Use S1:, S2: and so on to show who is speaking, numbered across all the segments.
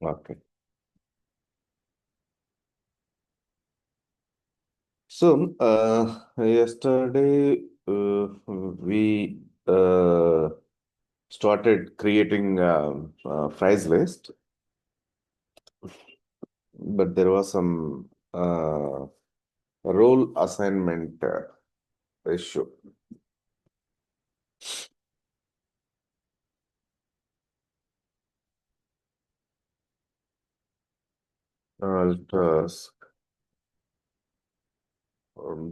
S1: Okay. So, yesterday we started creating price list, but there was some role assignment issue. Task,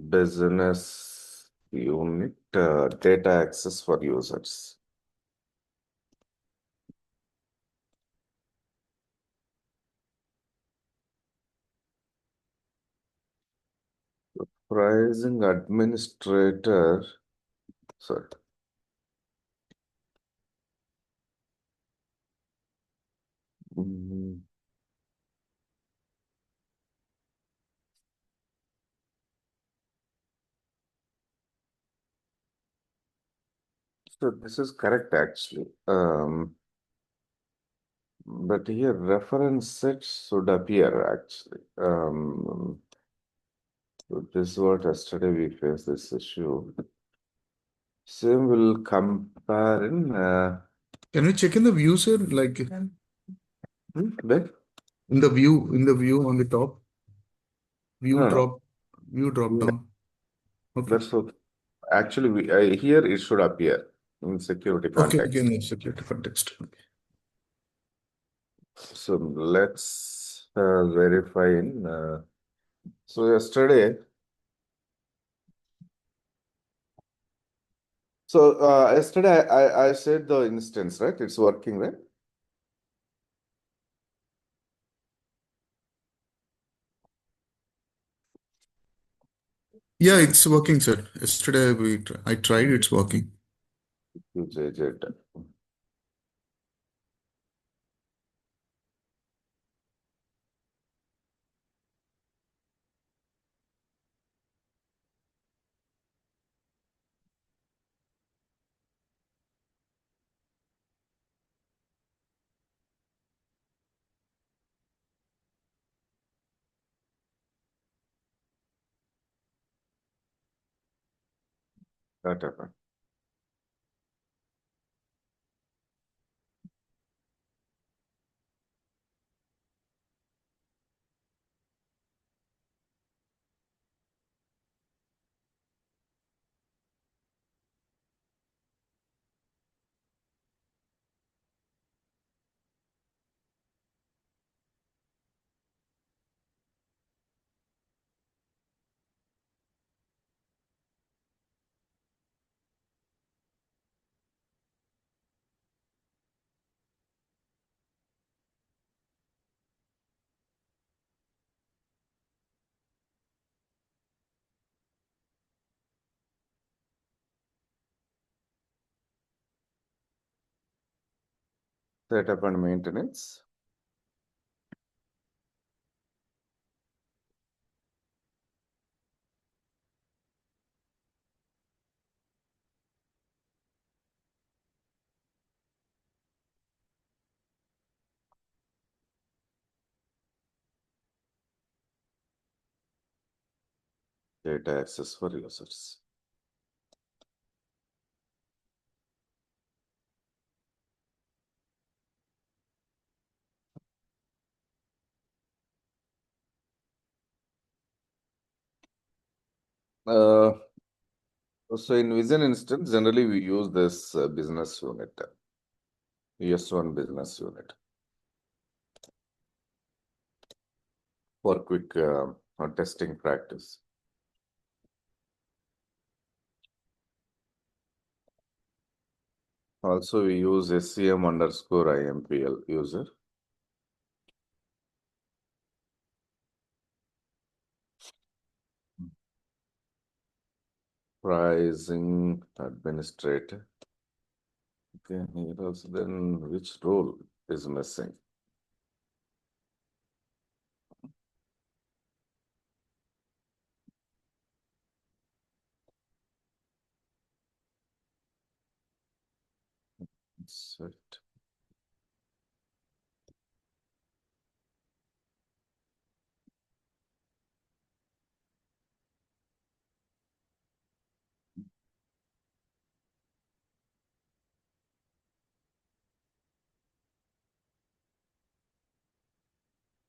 S1: business unit, data access for users. Pricing administrator, sorry. Mm, So this is correct actually. But here reference set should appear actually. So this is what yesterday we faced this issue. Same will compare in
S2: Can we check in the view, sir? Like
S1: where?
S2: in the view on the top, view
S1: No, no.
S2: drop, view drop
S1: Yeah,
S2: down. Okay.
S1: that's what actually here it should appear in security
S2: Okay, again,
S1: context.
S2: it's security context. Okay.
S1: So let's verify in. So yesterday, yesterday I said the instance, right? It's working, right?
S2: Yeah, it's working, sir. Yesterday I tried, it's working.
S1: Usage it. That happened. Setup and maintenance. Data access for users. Uh, so in Vision instance, generally we use this business unit, ES1 business unit for quick testing practice. Also, we use SCM underscore IMPL user. Pricing administrator. Okay, here also then which role is missing? Set.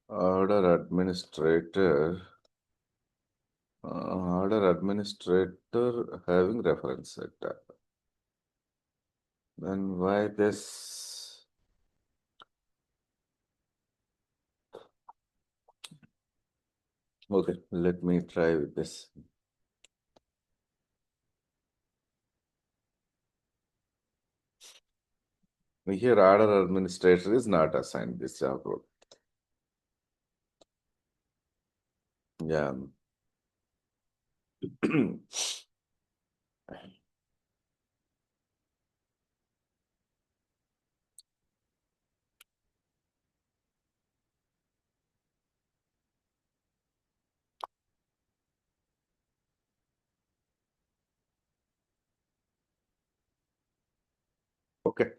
S1: Order administrator having reference set. Then why this? Okay, let me try with this. Here, order administrator is not assigned this job role. Yeah. Okay.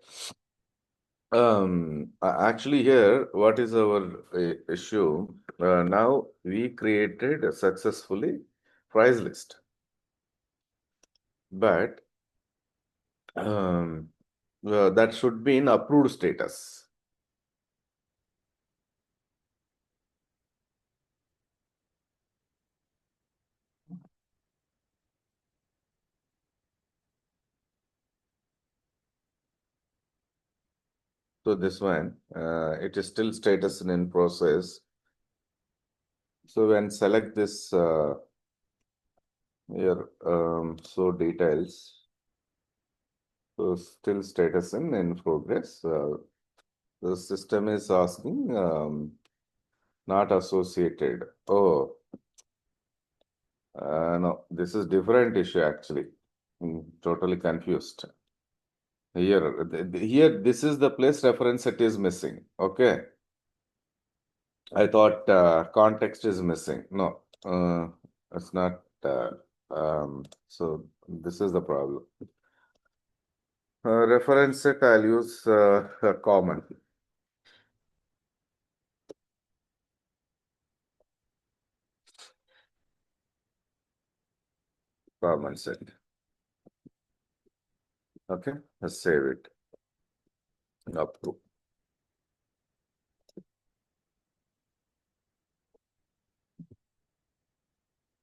S1: Actually, here, what is our issue? Now we created successfully price list, but that should be in approved status. So this one, it is still status in process. So when select this here, so details, so still status in progress. The system is asking not associated. Oh, no, this is different issue actually. Totally confused. Here, this is the place reference it is missing. Okay. I thought context is missing. No, it's not. So this is the problem. Reference set, I'll use a common set. Okay, let's save it. Approve.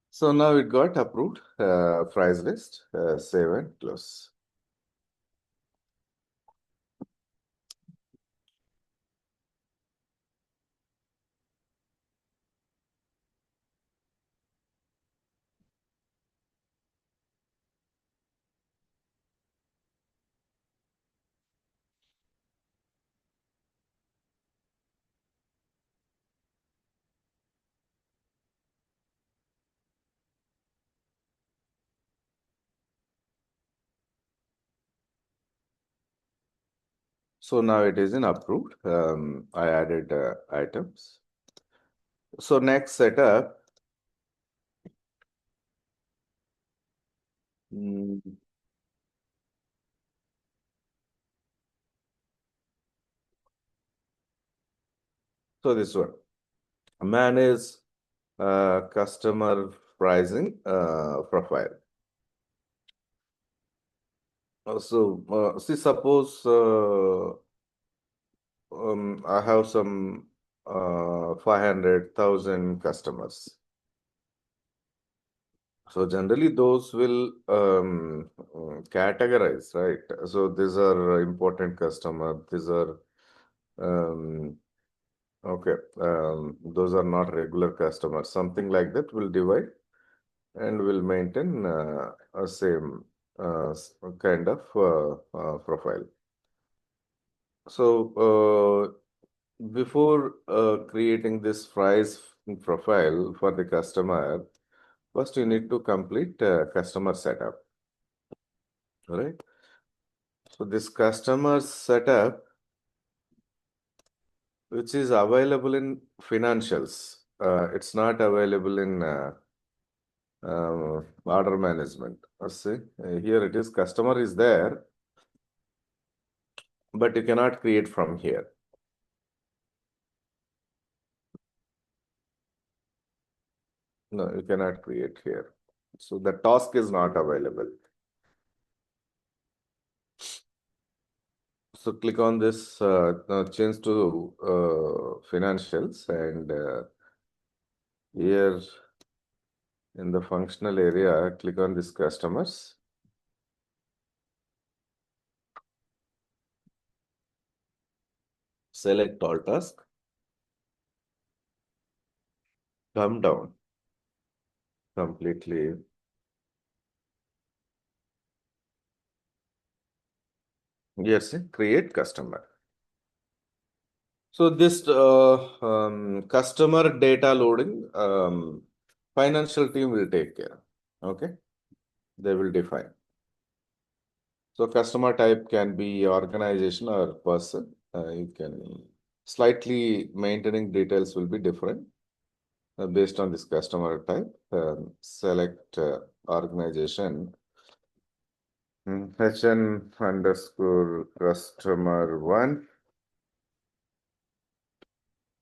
S1: So now it got approved. Price list. Save and close. So now it is in approved. I added items. So next setup. mm, So this one. Manage customer pricing profile. See, suppose I have some 500,000 customers. So generally those will categorize, right? So these are important customer. These are okay. Those are not regular customers. Something like that will divide and will maintain a same kind of profile. So before creating this price profile for the customer, first you need to complete customer setup, right? So this customer setup, which is available in financials, it's not available in order management. See, here it is, customer is there, but you cannot create from here. No, you cannot create here. So the task is not available. So click on this, now change to financials, and here in the functional area, click on this customers. Select all task, come down completely. Yes, create customer. So this customer data loading, financial team will take care. Okay, they will define. So customer type can be organization or person. You can slightly maintaining details will be different based on this customer type. Select organization. HN underscore customer one.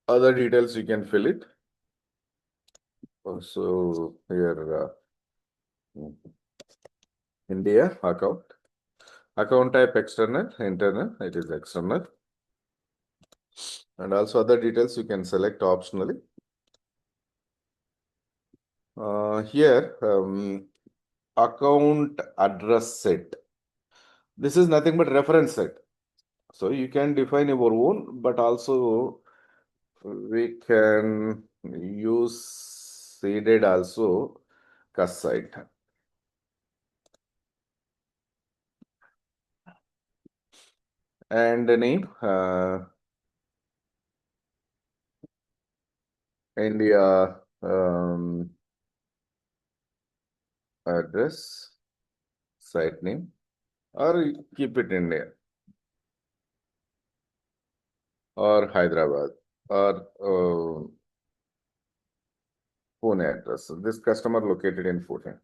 S1: Other details you can fill it. Also here India account. Account type external, internal, it is external. And also other details you can select optionally. Here, account address set. This is nothing but reference set. So you can define your own, but also we can use seeded also cus site. And the name, India address, site name, or you keep it India or Hyderabad or Pune address. So this customer located in Pune.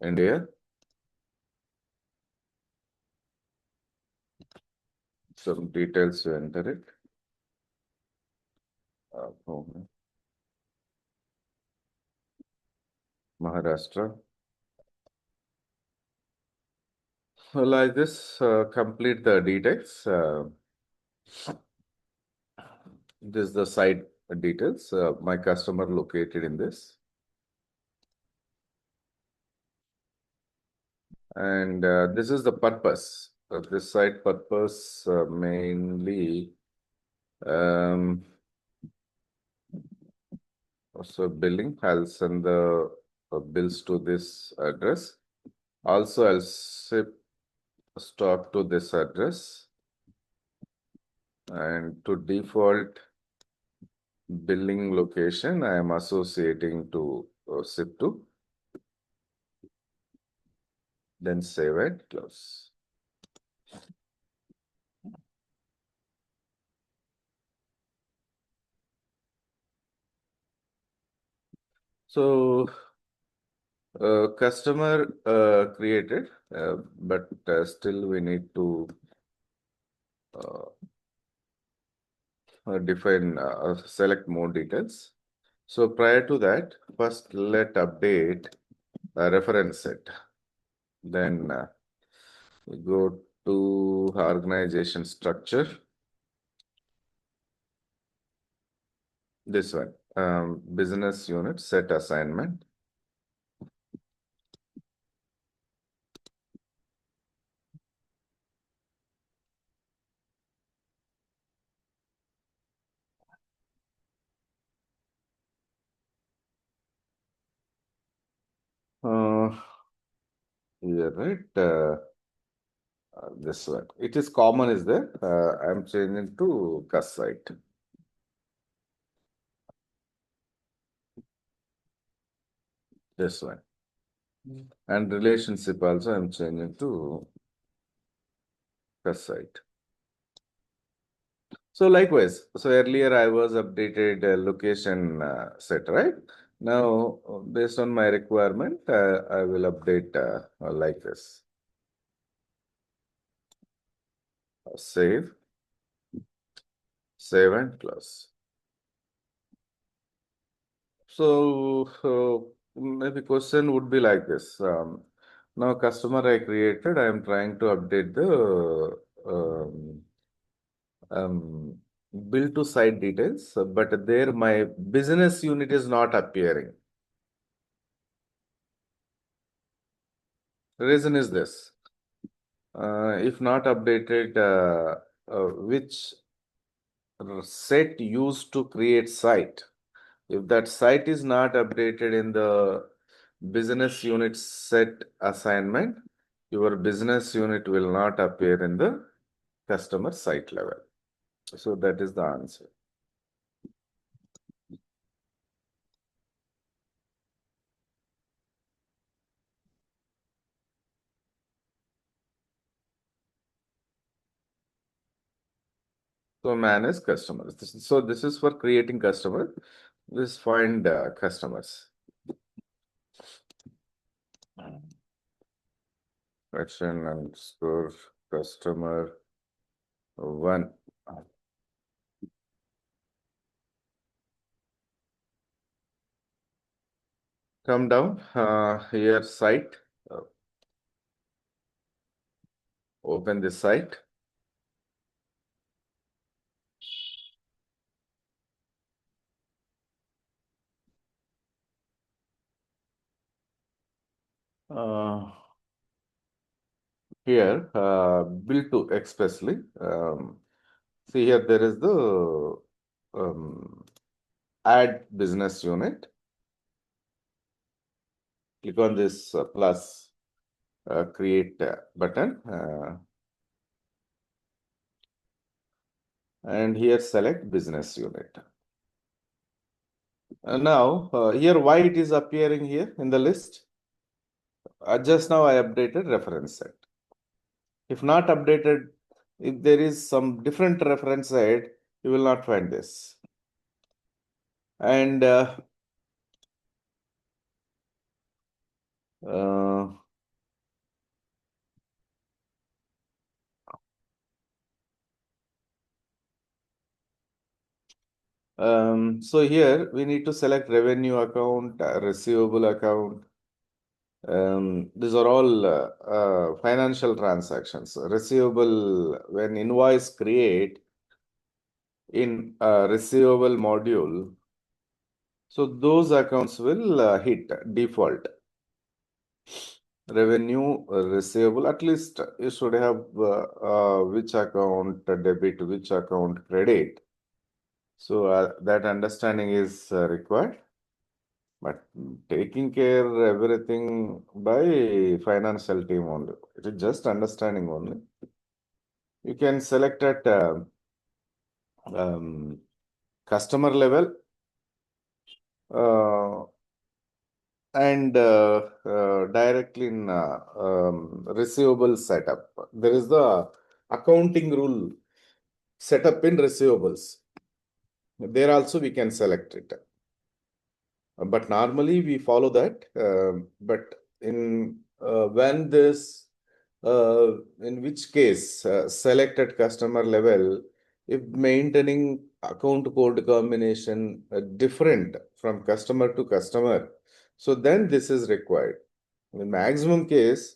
S1: India. Some details to enter it. Pune. Maharashtra. So like this, complete the details. This is the site details. My customer located in this. And this is the purpose. This site purpose mainly so billing. I'll send the bills to this address. Also, I'll ship stock to this address. And to default billing location, I am associating to ship to. Then save and close. So customer created, but still we need to define, select more details. So prior to that, first let update reference set. Then go to organization structure. This one, business unit set assignment. Yeah, right. This one. It is common, is there? I'm changing to cus site. This one. And relationship also I'm changing to cus site. So likewise, so earlier I was updated location set, right? Now, based on my requirement, I will update like this. Save, and close. So maybe question would be like this. Now customer I created, I am trying to update the um, bill to site details, but there my business unit is not appearing. The reason is this. If not updated, which set used to create site? If that site is not updated in the business unit set assignment, your business unit will not appear in the customer site level. So that is the answer. So manage customers. So this is for creating customer. This find customers. Action and score customer one. Come down here site. Open this site. Uh, Here, bill to expressly. See here, there is the add business unit. Click on this plus create button and here select business unit. Now, here why it is appearing here in the list? Just now I updated reference set. If not updated, if there is some different reference set, you will not find this. And uh, so here we need to select revenue account, receivable account. These are all financial transactions. Receivable, when invoice create in receivable module, so those accounts will hit default. Revenue, receivable, at least you should have which account debit, which account credit. So that understanding is required. But taking care everything by financial team only. It is just understanding only. You can select at um, customer level uh, and directly in receivable setup. There is the accounting rule setup in receivables. There also we can select it. But normally we follow that. But in when this, in which case select at customer level, if maintaining account code combination different from customer to customer, so then this is required. In maximum case,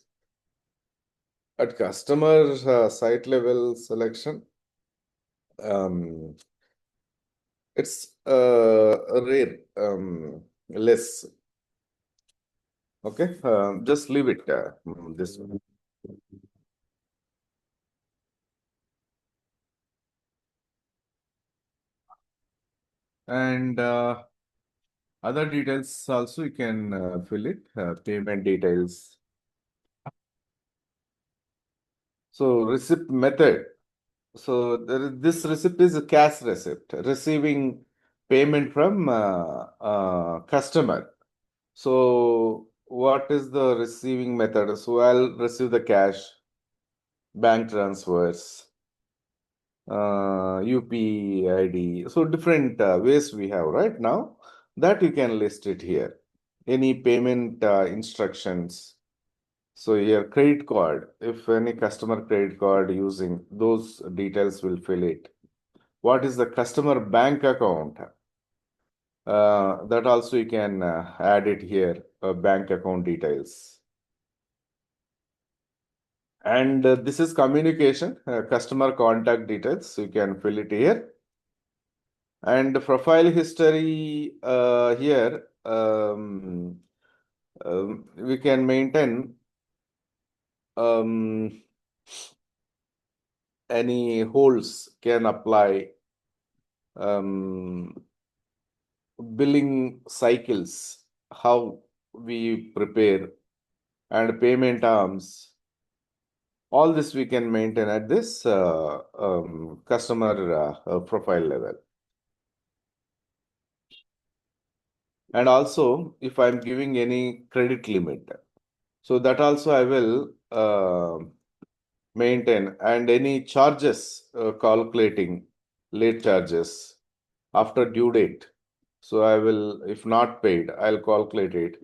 S1: at customer site level selection, um, it's rare, less. Okay, just leave it this way. And other details also you can fill it, payment details. So receipt method. So this receipt is a cash receipt, receiving payment from customer. So what is the receiving method? So I'll receive the cash, bank transfers, UPI ID. So different ways we have right now that you can list it here. Any payment instructions. So here credit card, if any customer credit card using those details will fill it. What is the customer bank account? That also you can add it here, bank account details. And this is communication, customer contact details. You can fill it here. And profile history here, we can maintain um, any holds can apply, um, billing cycles, how we prepare, and payment terms. All this we can maintain at this customer profile level. And also, if I'm giving any credit limit, so that also I will maintain, and any charges, calculating late charges after due date. So I will, if not paid, I'll calculate it.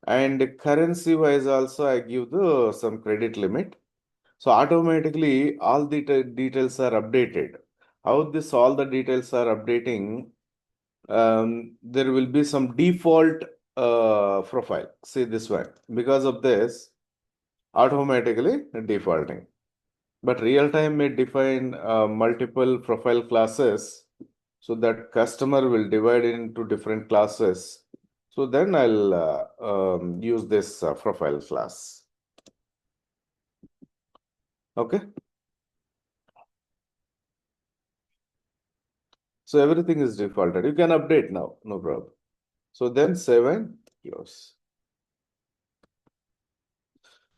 S1: And currency wise also I give the some credit limit. So automatically all the details are updated. How this all the details are updating? There will be some default profile. See this one. Because of this, automatically defaulting. But real time may define multiple profile classes, so that customer will divide it into different classes. So then I'll use this profile class. Okay. So everything is defaulted. You can update now, no problem. So then 7 close.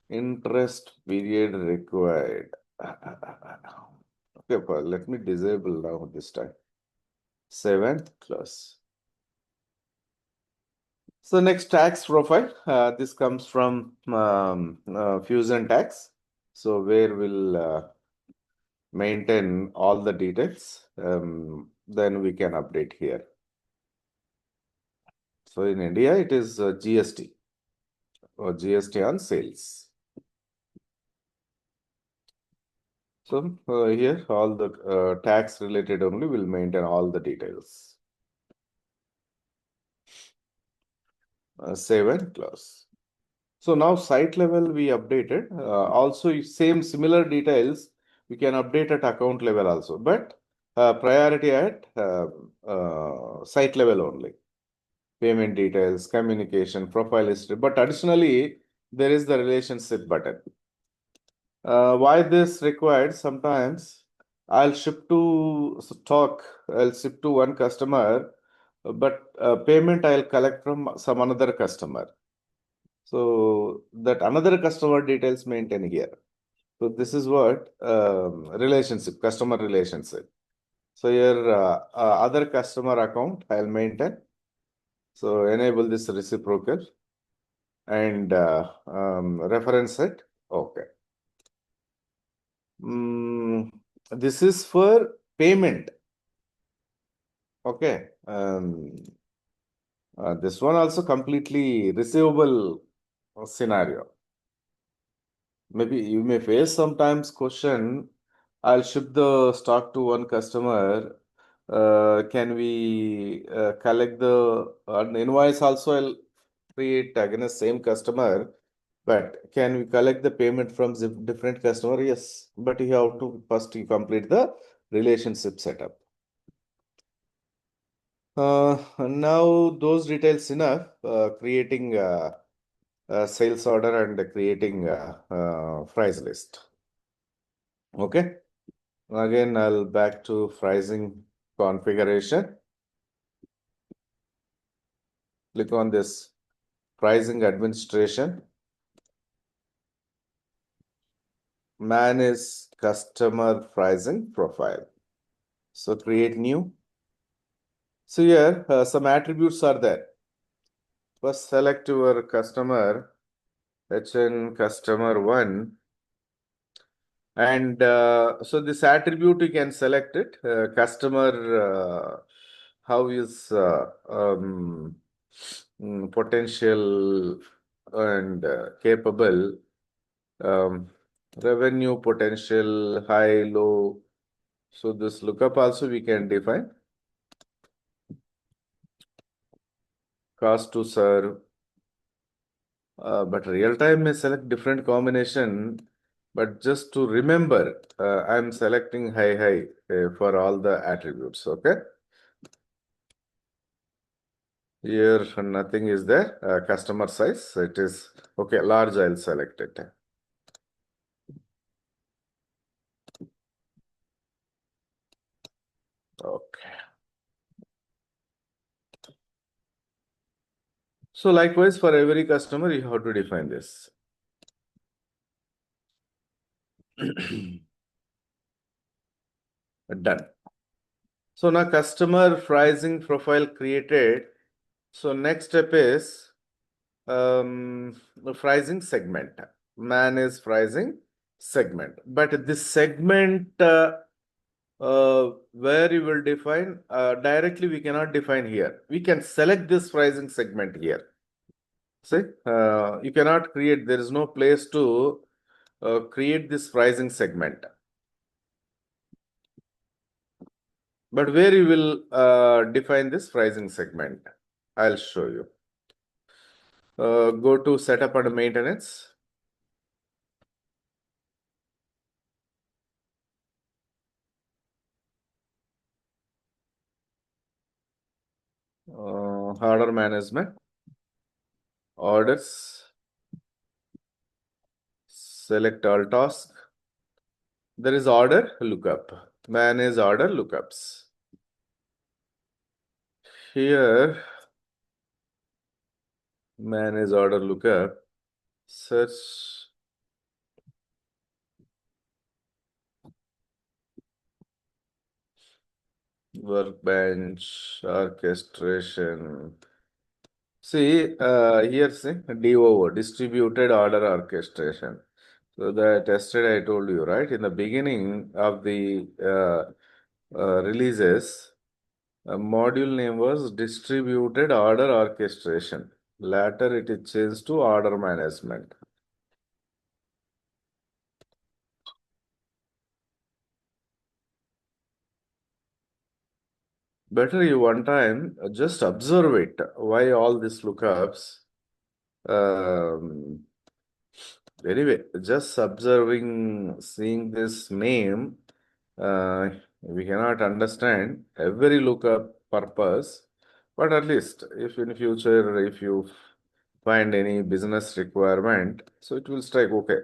S1: Interest period required. Okay, let me disable now this time. 7 close. So next tax profile, this comes from Fusion Tax. So where we'll maintain all the details, then we can update here. So in India, it is GST or GST on sales. So here, all the tax related only will maintain all the details. Save and close. So now site level we updated. Also same similar details we can update at account level also, but priority at site level only. Payment details, communication, profile history. But additionally, there is the relationship button. Why this required? Sometimes I'll ship to stock, I'll ship to one customer, but payment I'll collect from some another customer. So that another customer details maintain here. So this is what relationship, customer relationship. So your other customer account I'll maintain. So enable this reciprocal and reference it. Okay. This is for payment. Okay. This one also completely receivable scenario. Maybe you may face sometimes question, I'll ship the stock to one customer. Can we collect the invoice also? I'll create against same customer, but can we collect the payment from different customer? Yes, but you have to first you complete the relationship setup. Now those details enough. Creating sales order and creating price list. Okay. Again, I'll back to pricing configuration. Click on this pricing administration. Manage customer pricing profile. So create new. So here some attributes are there. First, select your customer, HN customer one. And so this attribute you can select it. Customer, how is potential and capable, revenue potential, high, low. So this lookup also we can define. cost to serve. But real time may select different combination. But just to remember, I'm selecting high for all the attributes. Okay. Here nothing is there. Customer size. It is okay. Large. I'll select it. Okay. So likewise for every customer, you have to define this. Done. So now customer pricing profile created. So next step is the pricing segment. Manage pricing segment. But this segment where you will define directly, we cannot define here. We can select this pricing segment here. See, you cannot create. There is no place to create this pricing segment. But where you will define this pricing segment, I'll show you. Go to setup and maintenance. Order management, orders, select all task. There is order lookup, manage order lookups. Here, manage order lookup, search workbench, orchestration. See, here see DOO, distributed order orchestration. So that yesterday I told you, right? In the beginning of the releases, module name was distributed order orchestration. Later it is changed to order management. Better you one time just observe it. Why all these lookups? Um, anyway, just observing, seeing this name, uh, we cannot understand every lookup purpose, but at least if in future, if you find any business requirement, so it will strike, okay,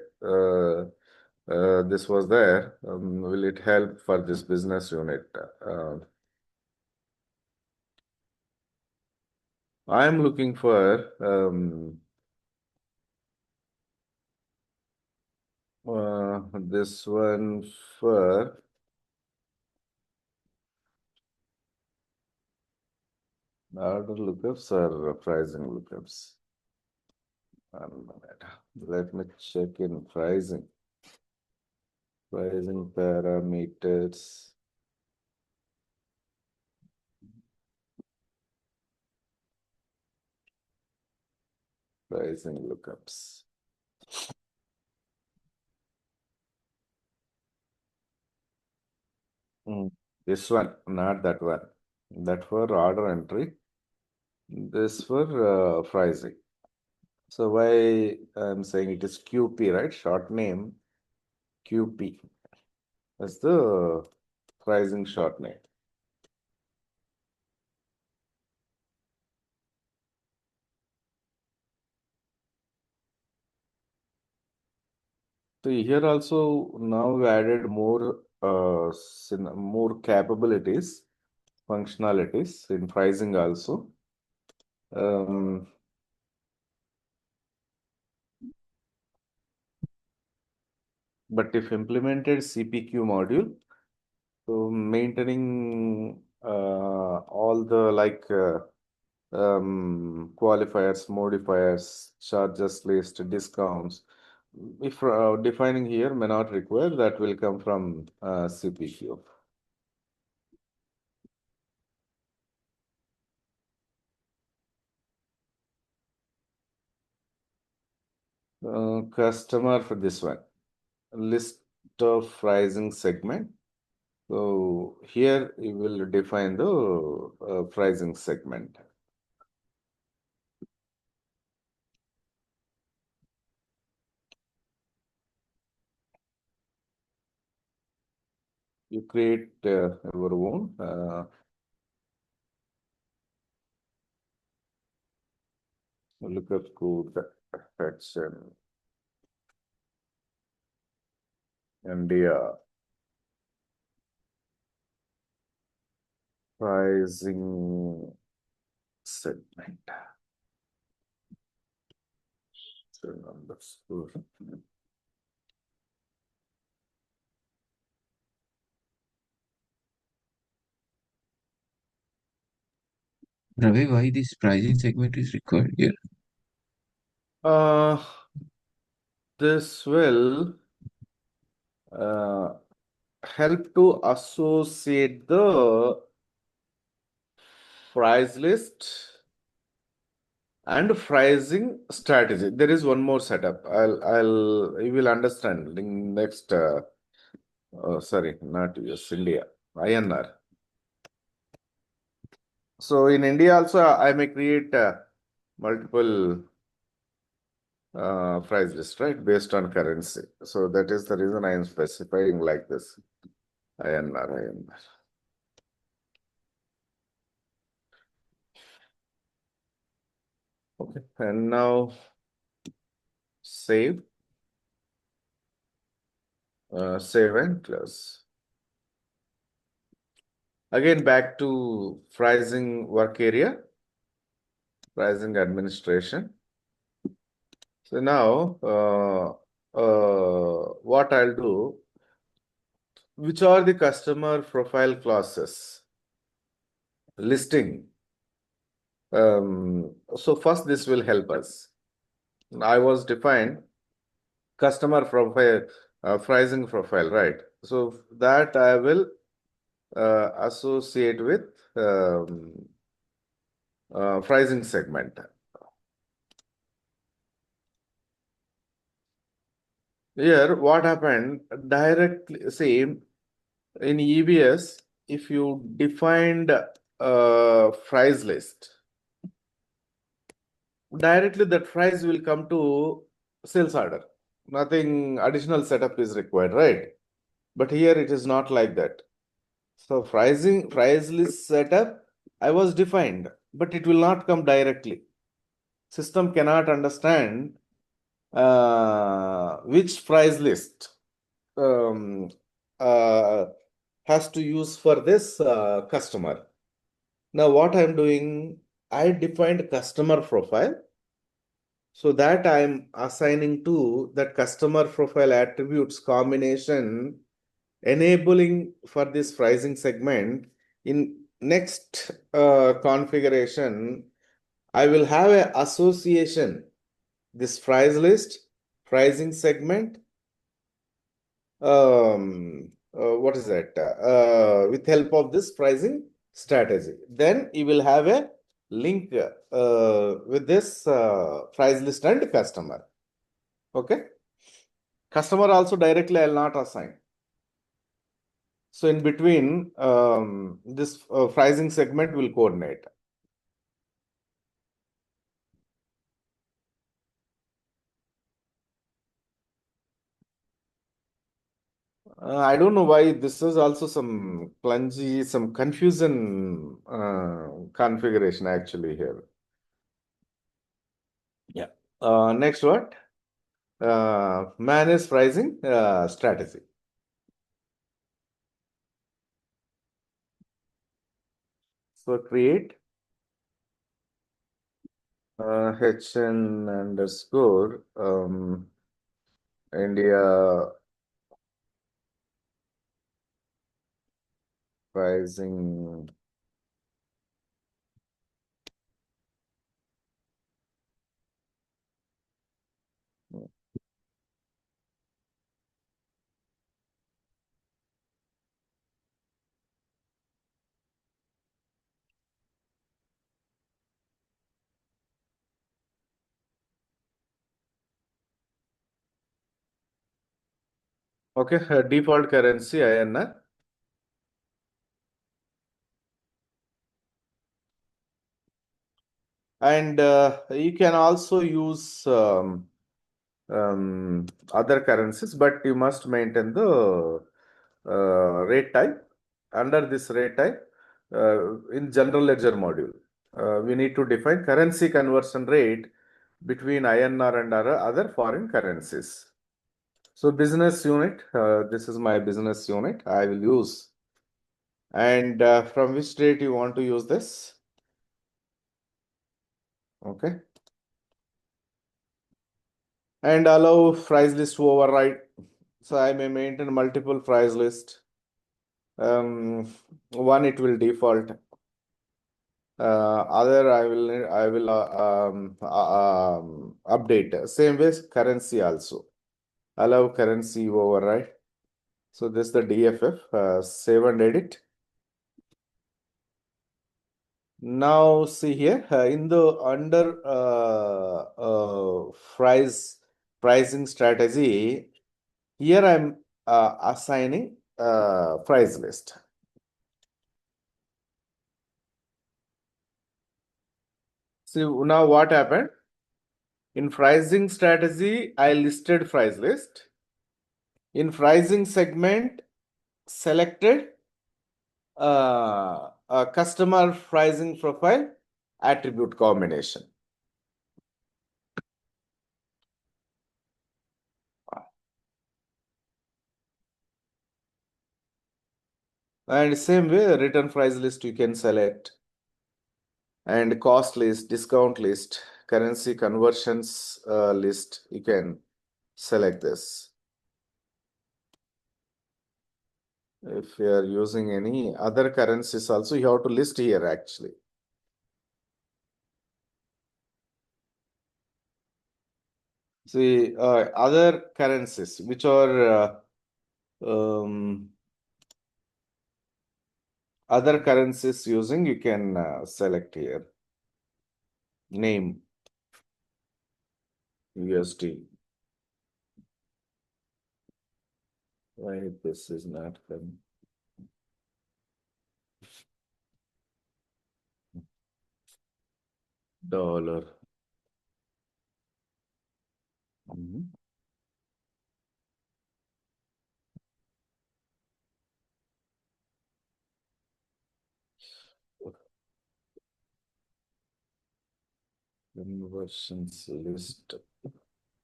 S1: this was there, will it help for this business unit? I am looking for this one for order lookups or pricing lookups. 1 minute. Let me check in pricing. Pricing parameters. Pricing lookups. This one, not that one. That for order entry. This for pricing. So why I'm saying it is QP, right? Short name QP. That's the pricing short name. So here also now we added more more capabilities, functionalities in pricing also. Um, but if implemented CPQ module, so maintaining all the like qualifiers, modifiers, charges list, discounts. If defining here may not require, that will come from CPQ. Customer for this one, list of pricing segment. So here you will define the pricing segment. You create your own. Lookup code action India pricing segment. Underscore.
S3: Ravi, why this pricing segment is required here?
S1: Uh, this will uh, help to associate the price list and pricing strategy. There is one more setup. You will understand in next. Sorry, not US, India, INR. So in India also, I may create multiple price list, right, based on currency. So that is the reason I am specifying like this, INR, INR. Okay, and now save, save and close. Again, back to pricing work area, pricing administration. So now, what I'll do, which are the customer profile classes? Listing. So first, this will help us. I was defined customer profile, pricing profile, right? So that I will associate with pricing segment. Here, what happened directly, same in EBS, if you defined price list, directly that price will come to sales order. Nothing additional setup is required, right? But here it is not like that. So price list setup, I was defined, but it will not come directly. System cannot understand which price list um, uh, has to use for this customer. Now what I'm doing, I defined customer profile. So that I'm assigning to that customer profile attributes combination, enabling for this pricing segment. In next configuration, I will have a association, this price list, pricing segment, what is that? With help of this pricing strategy. Then you will have a link with this price list and customer. Okay. Customer also directly I will not assign. So in between, this pricing segment will coordinate. I don't know why this is also some clunky, some confusion configuration actually here. Yeah. Next what? Manage pricing strategy. So create HN underscore India pricing. Okay, default currency INR. And you can also use other currencies, but you must maintain the rate type. Under this rate type, in general ledger module, we need to define currency conversion rate between INR and other foreign currencies. So business unit, this is my business unit I will use. And from which date you want to use this? Okay. And allow price list to override. So I may maintain multiple price list. One it will default. Other I will update. Same way currency also. Allow currency override. So this is the DFF. Save and edit. Now see here in the under pricing strategy. Here I'm assigning price list. See now what happened? In pricing strategy, I listed price list. In pricing segment, selected a customer pricing profile attribute combination. And same way, return price list you can select. And cost list, discount list, currency conversions list, you can select this. If you are using any other currencies also, you have to list here actually. See, other currencies which are other currencies using, you can select here. Name USD. Why this is not coming? Dollar. Conversions list.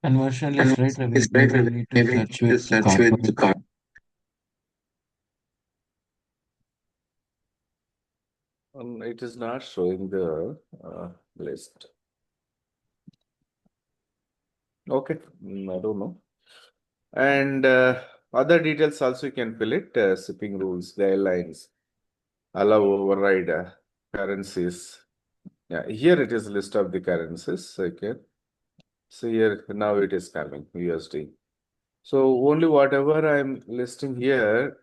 S3: Conversion list, right, Ravi? Maybe you need to search with the corporate.
S1: It is not showing the list. Okay, I don't know. And other details also you can fill it. Shipping rules, guidelines, allow override currencies. Yeah, here it is list of the currencies. Okay. So here now it is coming USD. So only whatever I'm listing here,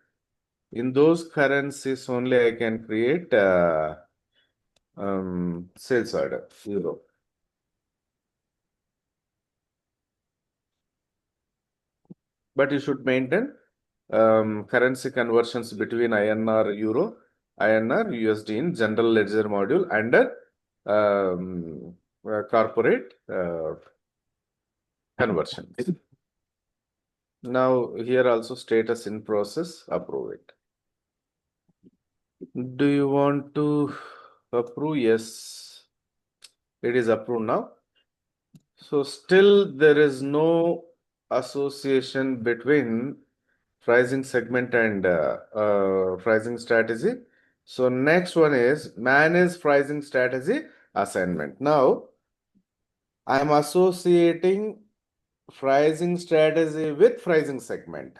S1: in those currencies only I can create sales order, euro. But you should maintain currency conversions between INR, Euro, INR, USD in general ledger module under corporate conversions. Now here also status in process, approve it. Do you want to approve? Yes, it is approved now. So still there is no association between pricing segment and pricing strategy. So next one is manage pricing strategy assignment. Now I am associating pricing strategy with pricing segment.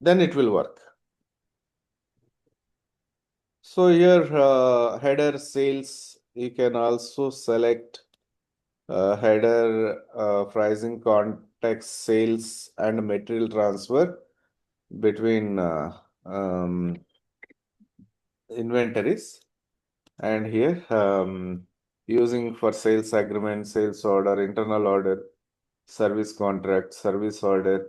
S1: Then it will work. So here header sales, you can also select header pricing context sales and material transfer between inventories. And here using for sales agreement, sales order, internal order, service contract, service order,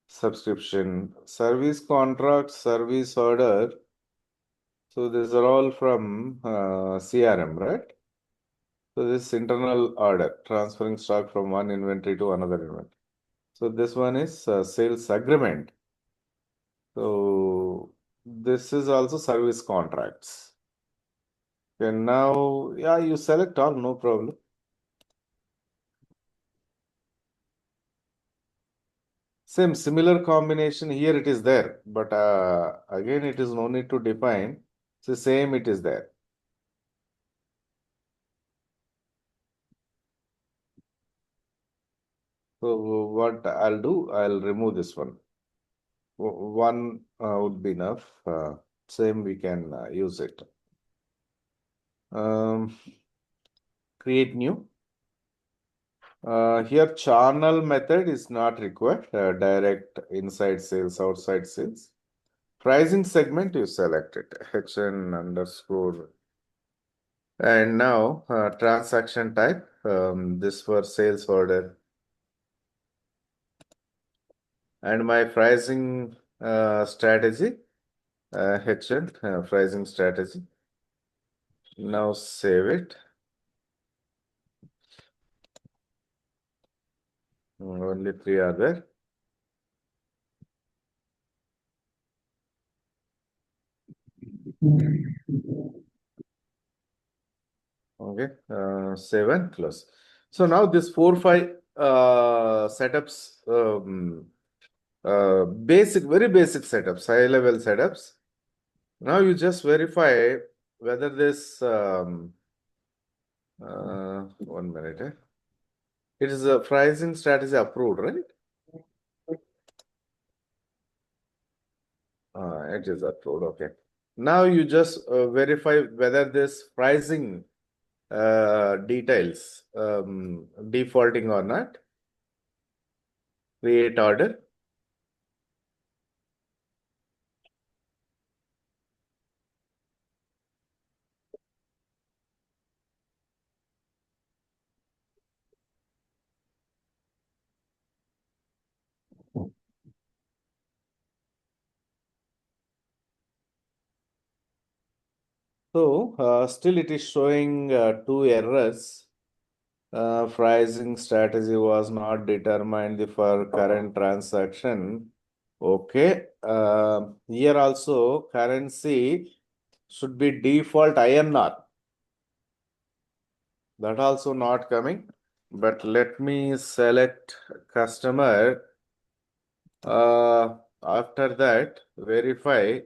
S1: subscription, service contract, service order. So these are all from CRM, right? So this internal order, transferring stock from one inventory to another inventory. So this one is sales agreement. So this is also service contracts. And now, yeah, you select all, no problem. Similar combination here it is there, but again it is no need to define. So same it is there. So what I'll do, I'll remove this one. One would be enough. Same we can use it. Create new. Here channel method is not required. Direct inside sales, outside sales. Pricing segment you select it. HN underscore. And now transaction type. This for sales order. And my pricing strategy. HN pricing strategy. Now save it. Only 3 are there. Okay, 7 close. So now this 4-5 setups, basic, very basic setups, high level setups. Now you just verify whether this 1 minute. It is a pricing strategy approved, right? It is approved. Okay. Now you just verify whether this pricing details defaulting or not. Create order. So still it is showing 2 errors. Pricing strategy was not determined for current transaction. Okay. Here also currency should be default INR. That also not coming. But let me select customer. After that, verify.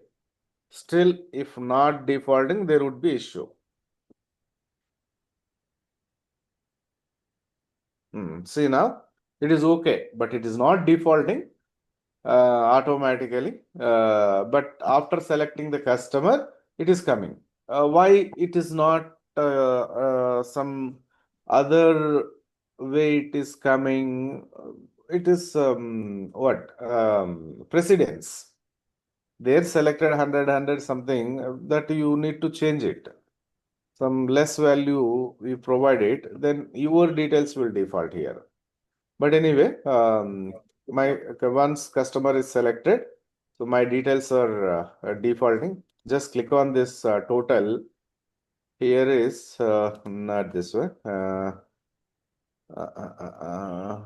S1: Still, if not defaulting, there would be issue. See now, it is okay, but it is not defaulting automatically. But after selecting the customer, it is coming. Why it is not some other way it is coming? It is what? Precedence. They're selected 100 something that you need to change it. Some less value we provide it, then your details will default here. But anyway, my once customer is selected, so my details are defaulting. Just click on this total. Here is not this way.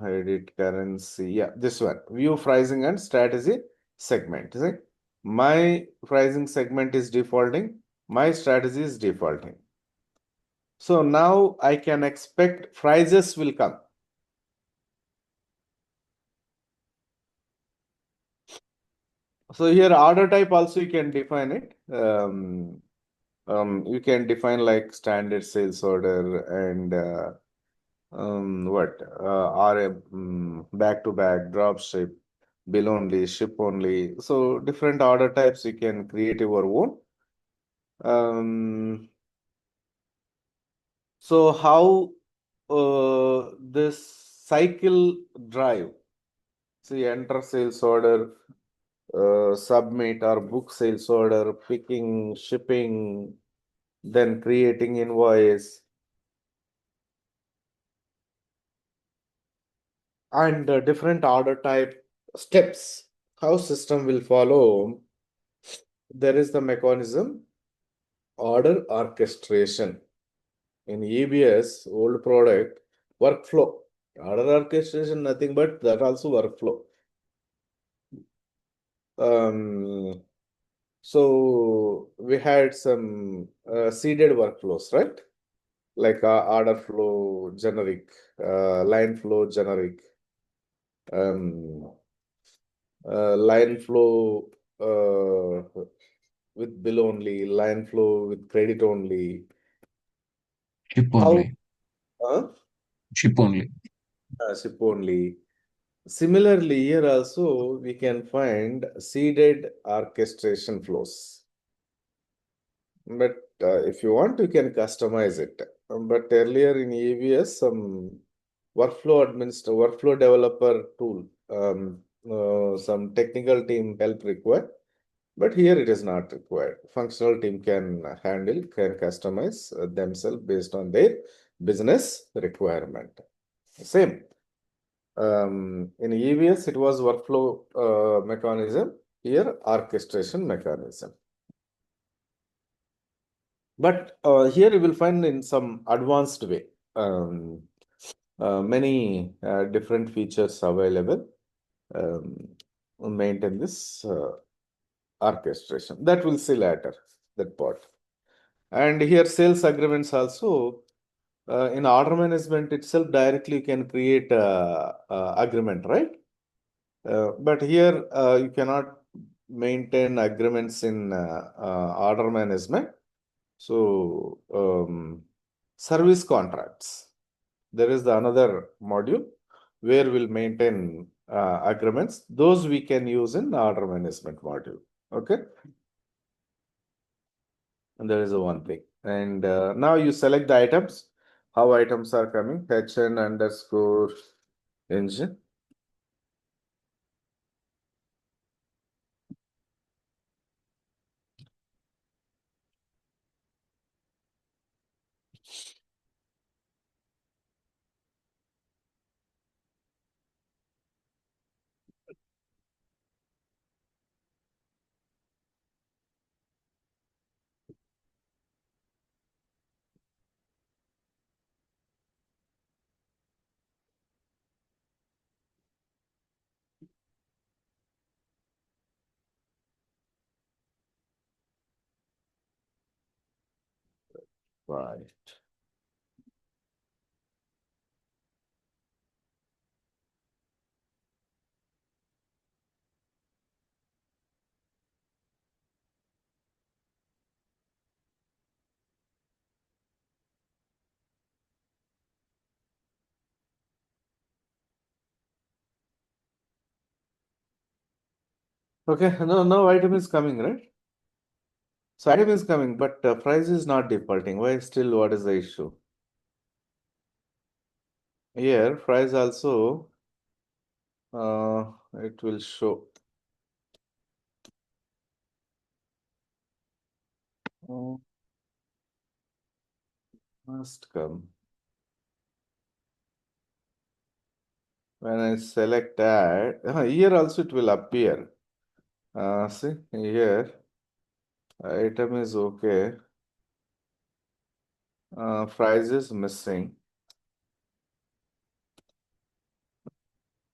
S1: Edit currency. Yeah, this one. View pricing and strategy segment. See? My pricing segment is defaulting. My strategy is defaulting. So now I can expect prices will come. So here order type also you can define it. You can define like standard sales order and what back to back, drop ship, bill only, ship only. So different order types you can create your own. So how this cycle drive? See, enter sales order, submit or book sales order, picking, shipping, then creating invoice, and different order type steps. How system will follow? There is the mechanism order orchestration. In EBS, old product, workflow. Order orchestration, nothing but that also workflow. Um, so we had some seeded workflows, right? Like order flow generic, line flow generic, um, line flow with bill only, line flow with credit only.
S3: Ship
S1: How?
S3: only.
S1: Ship only. Similarly, here also we can find seeded orchestration flows. But if you want, you can customize it. But earlier in EVS, some workflow developer tool, some technical team help required. But here it is not required. Functional team can customize themselves based on their business requirement. Same. In EVS, it was workflow mechanism. Here, orchestration mechanism. But here you will find in some advanced way many different features available. Maintain this orchestration. That we'll see later, that part. And here sales agreements also, in order management itself, directly you can create agreement, right? But here you cannot maintain agreements in order management. So service contracts. There is another module where we'll maintain agreements. Those we can use in order management module. Okay. And there is a one thing. And now you select the items, how items are coming, HN underscore engine. Right. Okay, no item is coming, right? So item is coming, but price is not defaulting. Why still? What is the issue? Here, price also, it will show. Oh, must come. When I select add, here also it will appear. See, here, item is okay. Price is missing.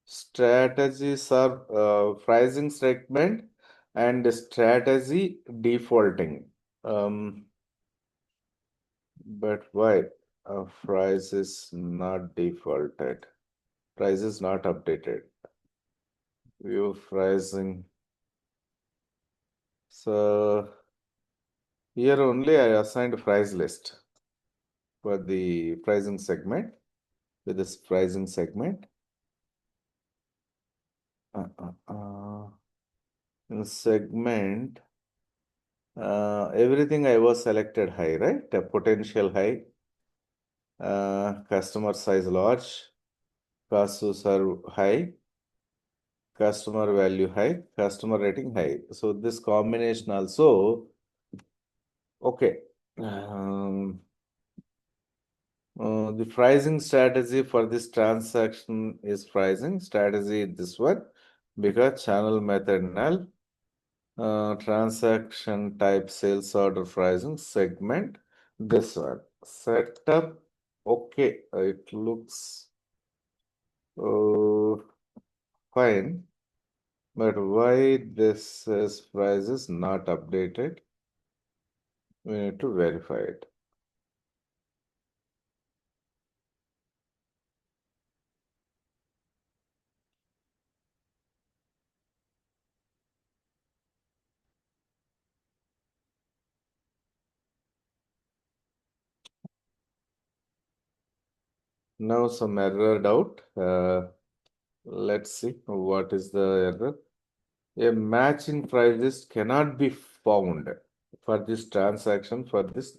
S1: Strategies are pricing segment and strategy defaulting. But why? Price is not defaulted. Price is not updated. View pricing. So here only I assigned price list for the pricing segment with this pricing segment. In segment, everything I was selected high, right? A potential high, customer size large, cost to serve high, customer value high, customer rating high. So this combination also, okay. The pricing strategy for this transaction is pricing strategy this one because channel method null, transaction type sales order pricing segment this one setup. Okay, it looks fine. But why this is price is not updated? We need to verify it. Now some error out. Let's see what is the error. A match in price list cannot be found for this transaction for this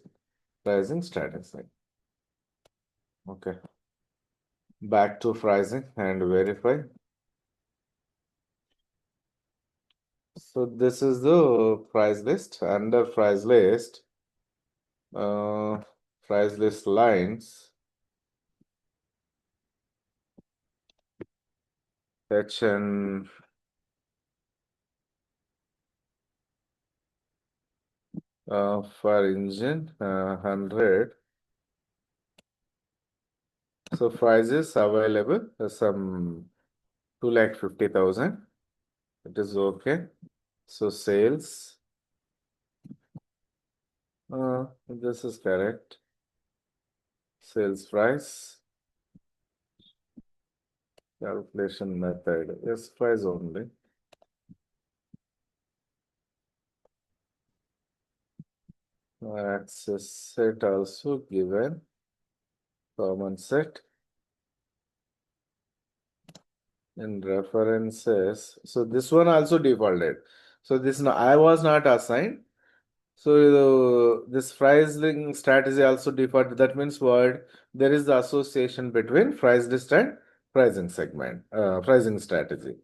S1: pricing strategy. Okay. Back to pricing and verify. So this is the price list. Under uh, price list lines, section for engine 100. So prices available some 2,50,000. It is okay. So sales, this is correct. Sales price, calculation method, yes, price only. Access set also given, common set. In references, so this one also defaulted. So this no, I was not assigned. So this pricing strategy also defaulted. That means what? There is the association between price list and pricing segment, pricing strategy.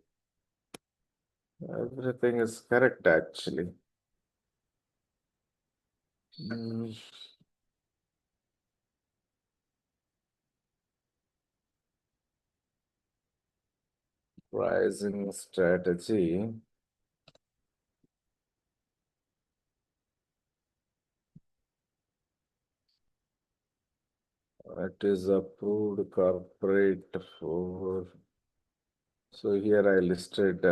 S1: Everything is correct actually. Mm, Pricing strategy. It is approved corporate for. So here I listed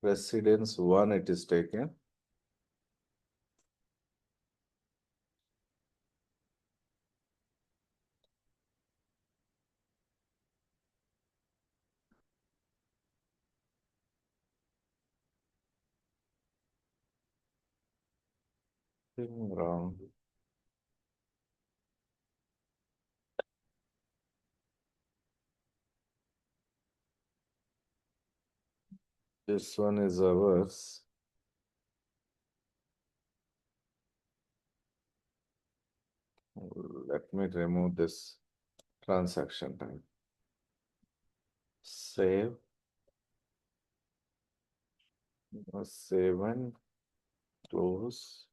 S1: precedence one. It is taken. Thing wrong. This one is ours. Let me remove this transaction time. Save. Save and close.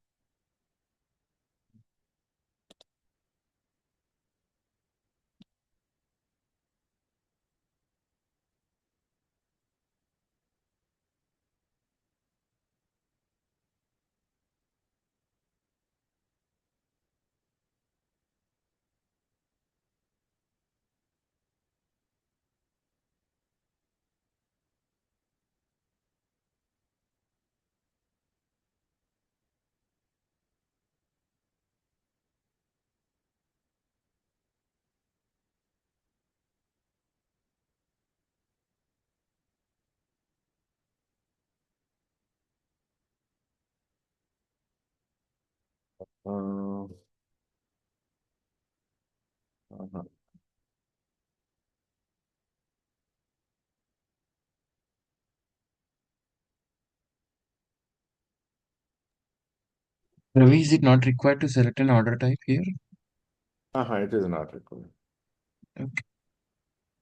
S1: Uh, uh-huh.
S3: Ravi, is it not required to select an order type here?
S1: It is not required.
S3: Okay.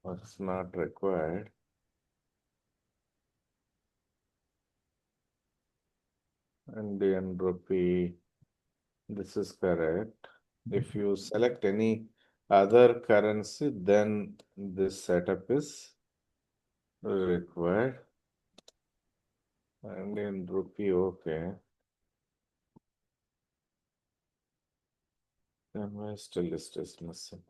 S1: It's not required. Indian rupee. This is correct. If you select any other currency, then this setup is required. And in rupee, okay. Then why still list is missing?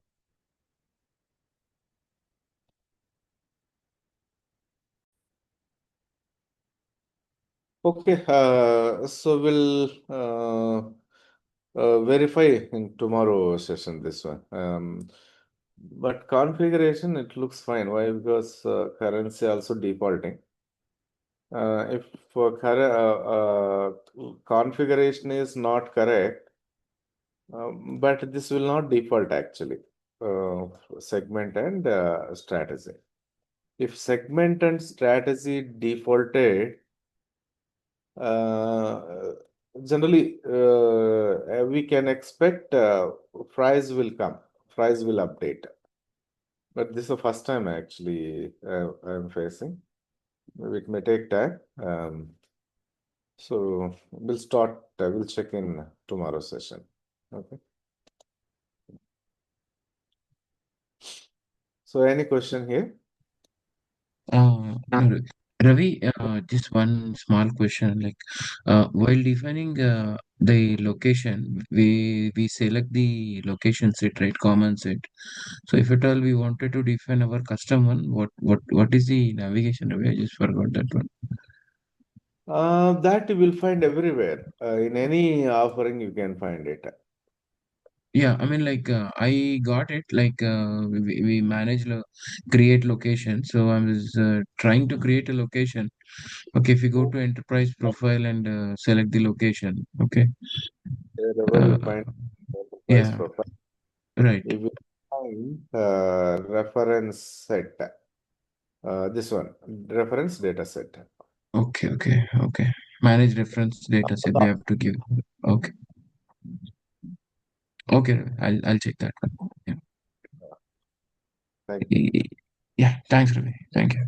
S1: Okay, so we'll verify in tomorrow session this one. But configuration, it looks fine. Why? Because currency also defaulting. If configuration is not correct, but this will not default actually. Segment and strategy. If segment and strategy defaulted, generally we can expect price will come, price will update. But this is the first time actually I'm facing. It may take time. So we'll check in tomorrow's session. Okay. So any question here?
S3: No, Ravi, just one small question. Like, while defining the location, we select the location set, right? Common set. So, if at all we wanted to define our custom one, what is the navigation, Ravi? I just forgot that one.
S1: That you will find everywhere. In any offering, you can find it.
S3: Yeah, I mean, like, I got it. Like, we manage create location. So I was trying to create a location. Okay, if you go to enterprise profile and select the location. Okay.
S1: Wherever you
S3: Uh,
S1: find enterprise
S3: yeah,
S1: profile,
S3: right.
S1: you will find reference set. This one, reference data set.
S3: Okay, okay, okay. Manage reference data set. We have to give. Okay, okay. Ravi, I'll check that one. Yeah.
S1: Thank you.
S3: Yeah. Thanks, Ravi. Thank you.